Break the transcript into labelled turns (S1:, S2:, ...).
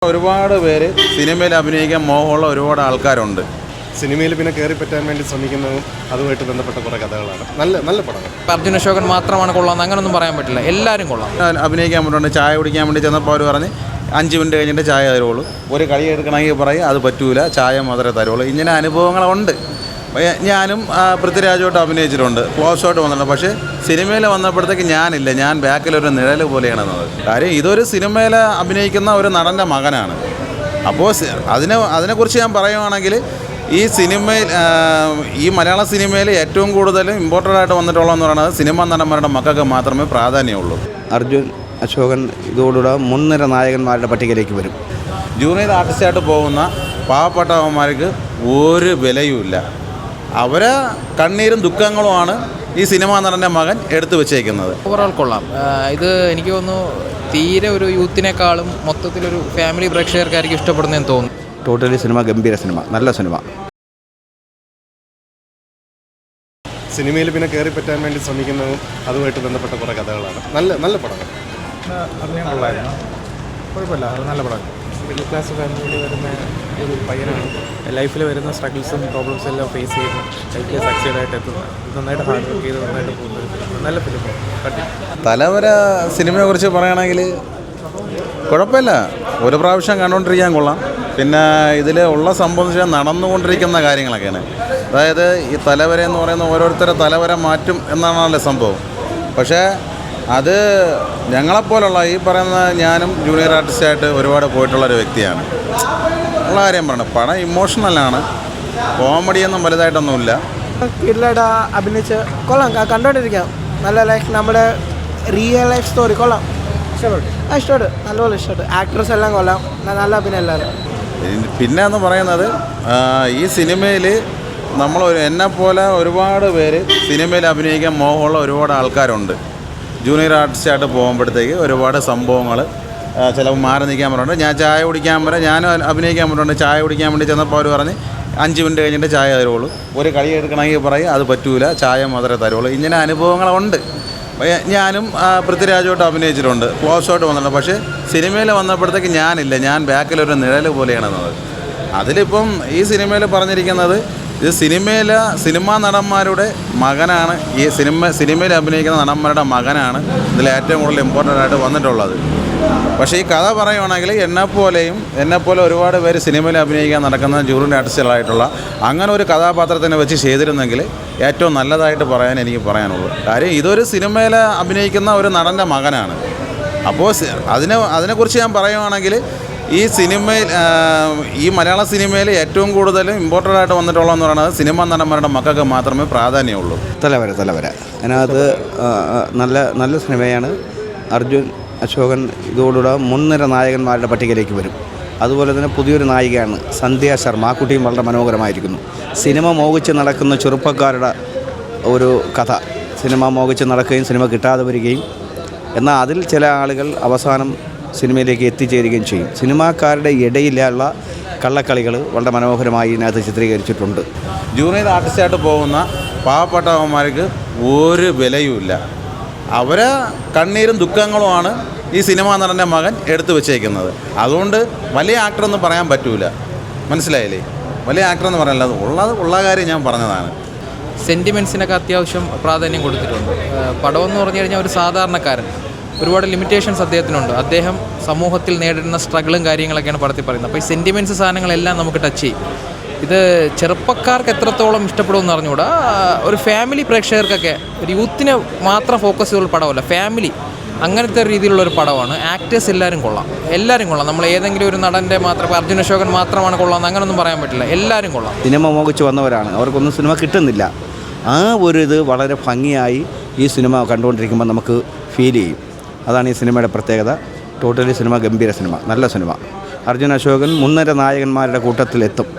S1: ഒരുപാട് പേര് സിനിമയിൽ അഭിനയിക്കാൻ മോഹമുള്ള ഒരുപാട് ആൾക്കാരുണ്ട്.
S2: സിനിമയിൽ പിന്നെ കയറി പറ്റാൻ വേണ്ടി ശ്രമിക്കുന്നതും അതുമായിട്ട് ബന്ധപ്പെട്ട കുറേ കഥകളാണ്. നല്ല പടങ്ങൾ.
S3: അർജുൻ അശോകൻ മാത്രമാണ് കൊള്ളാമെന്ന് അങ്ങനൊന്നും പറയാൻ പറ്റില്ല, എല്ലാവരും കൊള്ളാം.
S1: അഭിനയിക്കാൻ പറ്റുന്നുണ്ട്. ചായ കുടിക്കാൻ വേണ്ടി ചെന്നപ്പോൾ അവർ പറഞ്ഞ് 5 മിനിറ്റ് കഴിഞ്ഞിട്ട് ചായ തരുള്ളൂ, ഒരു കളി എടുക്കണമെങ്കിൽ പറയും അത് പറ്റൂല, ചായ മാത്രമേ തരുള്ളൂ. ഇങ്ങനെ അനുഭവങ്ങളുണ്ട്. ഞാനും പൃഥ്വിരാജോട്ട് അഭിനയിച്ചിട്ടുണ്ട്, ക്ലോസ് ഷോട്ട് വന്നിട്ടുണ്ട്. പക്ഷേ സിനിമയിൽ വന്നപ്പോഴത്തേക്ക് ഞാനില്ല, ഞാൻ ബാക്കിലൊരു നിഴൽ പോലെയാണെന്നത്. കാര്യം ഇതൊരു സിനിമയിൽ അഭിനയിക്കുന്ന ഒരു നടൻ്റെ മകനാണ്. അപ്പോൾ അതിനെക്കുറിച്ച് ഞാൻ പറയുവാണെങ്കിൽ ഈ സിനിമയിൽ ഈ മലയാള സിനിമയിൽ ഏറ്റവും കൂടുതൽ ഇമ്പോർട്ടൻ്റ് ആയിട്ട് വന്നിട്ടുള്ളതെന്ന് പറയുന്നത് സിനിമാ നടന്മാരുടെ മക്കൾക്ക് മാത്രമേ പ്രാധാന്യമുള്ളൂ.
S4: അർജുൻ അശോകൻ ഇതോടുകൂടെ മുൻനിര നായകന്മാരുടെ പട്ടികയിലേക്ക് വരും.
S1: ജൂനിയർ ആർട്ടിസ്റ്റായിട്ട് പോകുന്ന പാവപ്പെട്ടവന്മാർക്ക് ഒരു വിലയുമില്ല. അവരെ കണ്ണീരും ദുഃഖങ്ങളുമാണ് ഈ സിനിമാ നടൻ്റെ മകൻ എടുത്തു വെച്ചേക്കുന്നത്.
S3: ഓവറോൾ കൊള്ളാം. ഇത് എനിക്ക് തോന്നുന്നു തീരെ ഒരു യൂത്തിനേക്കാളും മൊത്തത്തിലൊരു ഫാമിലി പ്രേക്ഷകർക്കായിരിക്കും ഇഷ്ടപ്പെടുന്നതെന്ന് തോന്നുന്നു.
S4: ടോട്ടലി സിനിമ ഗംഭീര സിനിമ, നല്ല സിനിമ.
S2: സിനിമയിൽ പിന്നെ കയറി പറ്റാൻ വേണ്ടി ശ്രമിക്കുന്നതും അതുമായിട്ട് ബന്ധപ്പെട്ട കുറേ കഥകളാണ്. നല്ല പടങ്ങൾ.
S5: അഭിനയം കൊള്ളായിരുന്നു, കുഴപ്പമില്ല, നല്ല പടം. മിഡിൽ ക്ലാസ് ഫാമിലിയിൽ വരുന്ന ഒരു പയ്യനാണ്. ലൈഫിൽ വരുന്ന സ്ട്രഗിൾസും പ്രോബ്ലംസും എല്ലാം ഫേസ് ചെയ്ത് ലൈഫിൽ സക്സീഡായിട്ട് എത്തുന്നത്, നന്നായിട്ട് ഹാർഡ് വർക്ക് ചെയ്ത് നന്നായിട്ട് പോകുന്നത് നല്ല ഫിലിമാണ്. കട്ടി
S1: തലവര സിനിമയെക്കുറിച്ച് പറയുകയാണെങ്കിൽ കുഴപ്പമില്ല, ഒരു പ്രാവശ്യം കണ്ടുകൊണ്ടിരിക്കാൻ കൊള്ളാം. പിന്നെ ഇതിൽ ഉള്ള സംഭവം നടന്നുകൊണ്ടിരിക്കുന്ന കാര്യങ്ങളൊക്കെയാണ്. അതായത് ഈ തലവര എന്ന് പറയുന്ന ഓരോരുത്തരെ തലവര മാറ്റും എന്നാണല്ലോ സംഭവം. പക്ഷേ അത് ഞങ്ങളെപ്പോലുള്ള ഈ പറയുന്ന ഞാനും ജൂനിയർ ആർട്ടിസ്റ്റായിട്ട് ഒരുപാട് പോയിട്ടുള്ളൊരു വ്യക്തിയാണ്. ഉള്ള കാര്യം പറയണം, പടം ഇമോഷണലാണ്, കോമഡിയൊന്നും വലുതായിട്ടൊന്നുമില്ല.
S6: കിടിലായിട്ട് അഭിനയിച്ച് കൊള്ളാം, കണ്ടോണ്ടിരിക്കാം. നല്ല ലൈഫ്, നമ്മുടെ റിയൽ ലൈഫ് സ്റ്റോറി കൊള്ളാം. ഇഷ്ടപ്പെട്ടു, നല്ലപോലെ ഇഷ്ടപ്പെട്ടു. ആക്ട്രസ് എല്ലാം കൊള്ളാം, നല്ല അഭിനയം എല്ലാവരും.
S1: പിന്നെ എന്ന് പറയുന്നത് ഈ സിനിമയിൽ എന്നെപ്പോലെ ഒരുപാട് പേര് സിനിമയിൽ അഭിനയിക്കാൻ മോഹമുള്ള ഒരുപാട് ആൾക്കാരുണ്ട്. ജൂനിയർ ആർട്ടിസ്റ്റായിട്ട് പോകുമ്പോഴത്തേക്ക് ഒരുപാട് സംഭവങ്ങൾ ചിലപ്പോൾ മാറി നിൽക്കാൻ പറഞ്ഞിട്ടുണ്ട്. ഞാൻ ചായ കുടിക്കാൻ വരെ ഞാനും അഭിനയിക്കാൻ പറഞ്ഞിട്ടുണ്ട്. ചായ കുടിക്കാൻ വേണ്ടി ചെന്നപ്പോൾ അവർ പറഞ്ഞ് 5 മിനിറ്റ് കഴിഞ്ഞിട്ട് ചായ തരുള്ളൂ, ഒരു കളി എടുക്കണമെങ്കിൽ പറയും അത് പറ്റൂല, ചായ മാത്രമേ തരുള്ളൂ. ഇങ്ങനെ അനുഭവങ്ങളുണ്ട്. ഞാനും പൃഥ്വിരാജോട്ട് അഭിനയിച്ചിട്ടുണ്ട്, ക്ലോസ് ഷോട്ട് വന്നിട്ടുണ്ട്. പക്ഷേ സിനിമയിൽ വന്നപ്പോഴത്തേക്ക് ഞാനില്ല, ഞാൻ ബാക്കിലൊരു നിഴൽ പോലെയാണെന്നത്. അതിലിപ്പം ഈ സിനിമയിൽ പറഞ്ഞിരിക്കുന്നത് ഇത് സിനിമാ നടന്മാരുടെ മകനാണ്. ഈ സിനിമയിൽ അഭിനയിക്കുന്ന നടന്മാരുടെ മകനാണ് ഇതിൽ ഏറ്റവും കൂടുതൽ ഇമ്പോർട്ടൻ്റ് ആയിട്ട് വന്നിട്ടുള്ളത്. പക്ഷേ ഈ കഥ പറയുവാണെങ്കിൽ എന്നെപ്പോലെ ഒരുപാട് പേര് സിനിമയിൽ അഭിനയിക്കാൻ നടക്കുന്ന ജൂനിയർ ആർട്ടിസ്റ്റുകളായിട്ടുള്ള അങ്ങനെ ഒരു കഥാപാത്രത്തിനെ വെച്ച് ചെയ്തിരുന്നെങ്കിൽ ഏറ്റവും നല്ലതായിട്ട് എനിക്ക് പറയാനുള്ളൂ. കാര്യം ഇതൊരു സിനിമയിൽ അഭിനയിക്കുന്ന ഒരു നടൻ്റെ മകനാണ്. അപ്പോൾ അതിനെക്കുറിച്ച് ഞാൻ പറയുവാണെങ്കിൽ ഈ മലയാള സിനിമയിൽ ഏറ്റവും കൂടുതൽ ഇമ്പോർട്ടൻ്റ് ആയിട്ട് വന്നിട്ടുള്ളതെന്ന് പറയുന്നത് സിനിമാ നടന്മാരുടെ മക്കൾക്ക് മാത്രമേ പ്രാധാന്യമുള്ളൂ.
S4: തലവര അതിനകത്ത് നല്ല സിനിമയാണ്. അർജുൻ അശോകൻ ഇതോടുകൂടെ മുൻനിര നായകന്മാരുടെ പട്ടികയിലേക്ക് വരും. അതുപോലെ തന്നെ പുതിയൊരു നായികയാണ് സന്ധ്യ ശർമ്മ. ആ കുട്ടിയും വളരെ മനോഹരമായിരിക്കുന്നു. സിനിമ മോഹിച്ച് നടക്കുന്ന ചെറുപ്പക്കാരുടെ ഒരു കഥ. സിനിമ മോഹിച്ച് നടക്കുകയും സിനിമ കിട്ടാതെ വരികയും എന്നാൽ അതിൽ ചില ആളുകൾ അവസാനം സിനിമയിലേക്ക് എത്തിച്ചേരുകയും ചെയ്യും. സിനിമാക്കാരുടെ ഇടയിലുള്ള കള്ളക്കളികൾ വളരെ മനോഹരമായി ഇതിനകത്ത് ചിത്രീകരിച്ചിട്ടുണ്ട്.
S1: ജൂനിയർ ആർട്ടിസ്റ്റായിട്ട് പോകുന്ന പാവപ്പെട്ടവന്മാർക്ക് ഒരു വിലയുമില്ല. അവരെ കണ്ണീരും ദുഃഖങ്ങളുമാണ് ഈ സിനിമാ നടൻ്റെ മകൻ എടുത്തു വെച്ചേക്കുന്നത്. അതുകൊണ്ട് വലിയ ആക്ടറൊന്നും പറയാൻ പറ്റൂല, മനസ്സിലായില്ലേ? വലിയ ആക്ടറെന്ന് പറയാനല്ല, ഉള്ള കാര്യം ഞാൻ പറഞ്ഞതാണ്.
S3: സെൻറ്റിമെൻറ്റ്സിനൊക്കെ അത്യാവശ്യം പ്രാധാന്യം കൊടുത്തിട്ടുണ്ട്. പടമെന്ന് പറഞ്ഞു കഴിഞ്ഞാൽ ഒരു സാധാരണക്കാരൻ, ഒരുപാട് ലിമിറ്റേഷൻസ് അദ്ദേഹത്തിനുണ്ട്. അദ്ദേഹം സമൂഹത്തിൽ നേരിടുന്ന സ്ട്രഗിളും കാര്യങ്ങളൊക്കെയാണ് പടത്തിൽ പറയുന്നത്. അപ്പോൾ ഈ സെൻറ്റിമെൻറ്റ്സ് സാധനങ്ങളെല്ലാം നമുക്ക് ടച്ച് ചെയ്യും. ഇത് ചെറുപ്പക്കാർക്ക് എത്രത്തോളം ഇഷ്ടപ്പെടുമെന്ന് അറിഞ്ഞുകൂടാ. ഒരു ഫാമിലി പ്രേക്ഷകർക്കൊക്കെ, ഒരു യൂത്തിനെ മാത്രം ഫോക്കസ് ചെയ്തുള്ള പടമല്ല, ഫാമിലി അങ്ങനത്തെ രീതിയിലുള്ളൊരു പടമാണ്. ആക്ടേഴ്സ് എല്ലാവരും കൊള്ളാം. നമ്മൾ ഏതെങ്കിലും ഒരു നടൻ്റെ മാത്രം അർജുൻ അശോകൻ മാത്രമാണ് കൊള്ളാമെന്ന് അങ്ങനൊന്നും പറയാൻ പറ്റില്ല, എല്ലാവരും കൊള്ളാം.
S4: സിനിമ മോഹിച്ച് വന്നവരാണ്, അവർക്കൊന്നും സിനിമ കിട്ടുന്നില്ല. ആ ഒരു ഇത് വളരെ ഭംഗിയായി ഈ സിനിമ കണ്ടുകൊണ്ടിരിക്കുമ്പോൾ നമുക്ക് ഫീൽ ചെയ്യും. അതാണ് ഈ സിനിമയുടെ പ്രത്യേകത. ടോട്ടലി സിനിമ ഗംഭീര സിനിമ, നല്ല സിനിമ. അർജുൻ അശോകൻ മുൻനിര നായകന്മാരുടെ കൂട്ടത്തിലെത്തും.